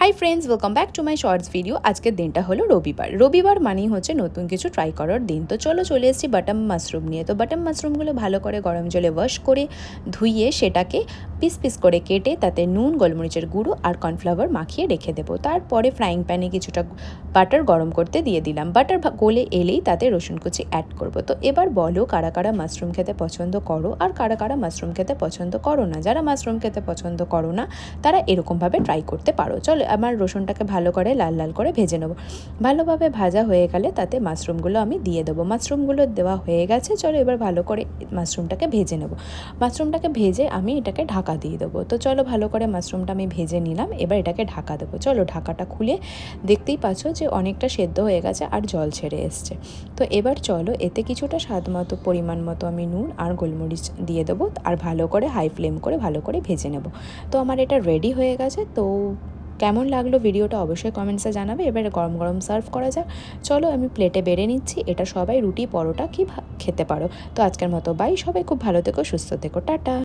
High friends, welcome back to my shorts video. আজকের দিনটা হলো রবিবার মানেই হচ্ছে নতুন কিছু ট্রাই করার দিন। তো চলে এসেছি বাটাম মাশরুম নিয়ে। তো বাটাম মাশরুমগুলো ভালো করে গরম জলে ওয়াশ করে ধুইয়ে সেটাকে পিস করে কেটে তাতে নুন, গোলমরিচের গুঁড়ো আর কর্নফ্লাওয়ার মাখিয়ে রেখে দেবো। তারপরে ফ্রাইং প্যানে কিছুটা বাটার গরম করতে দিয়ে দিলাম। বাটার গলে এলেই তাতে রসুন কুচি অ্যাড করব। তো এবার বলো কারা কারা মাশরুম খেতে পছন্দ করো আর কারা কারা মাশরুম খেতে পছন্দ করো না। যারা মাশরুম খেতে পছন্দ করো না তারা এরকমভাবে ট্রাই করতে পারো। চলো আমার রসুনটাকে ভালো করে লাল করে ভেজে নেবো। ভালোভাবে ভাজা হয়ে গেলে তাতে মাশরুমগুলো আমি দিয়ে দেবো। মাশরুমগুলো দেওয়া হয়ে গেছে। চলো এবার ভালো করে মাশরুমটাকে ভেজে নেবো। মাশরুমটাকে ভেজে আমি এটাকে ঢাকা দিয়ে দেবো। তো চলো ভালো করে মাশরুমটা আমি ভেজে নিলাম। এবার এটাকে ঢাকা দেবো। চলো ঢাকাটা খুলে দেখতেই পাচ্ছ যে অনেকটা সেদ্ধ হয়ে গেছে আর জল ছেড়ে এসছে। তো এবার চলো এতে কিছুটা স্বাদ মতো পরিমাণ মতো আমি নুন আর গোলমরিচ দিয়ে দেবো আর ভালো করে হাই ফ্লেম করে ভালো করে ভেজে নেব। তো আমার এটা রেডি হয়ে গেছে। তো কেমন লাগলো ভিডিওটা অবশ্যই কমেন্টসে জানাবে। এবারে গরম গরম সার্ভ করা যাক। চলো আমি প্লেটে বেড়ে নিচ্ছি। এটা সবাই রুটি পরোটা কি খেতে পারো। তো আজকের মতো বাই, সবাই খুব ভালো থেকো, সুস্থ থেকো, টাটা।